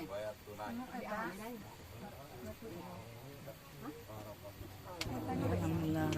Bayar tunai. Alhamdulillah.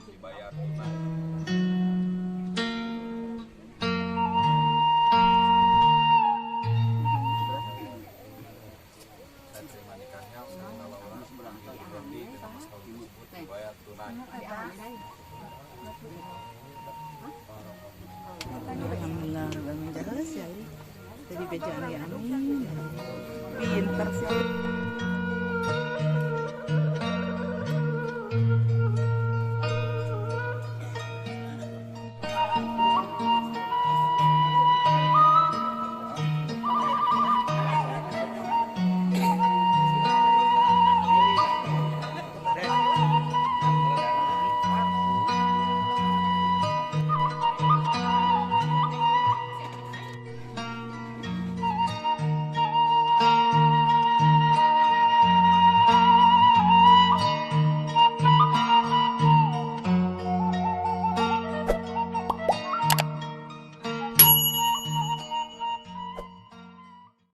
Dibayar tunai. Saya terima nikahnya Saudara Laura Rondi dengan mas kawin tersebut dibayar tunai. Alhamdulillah. Jelas ya. Jadi bejaan ya. Pintar sih.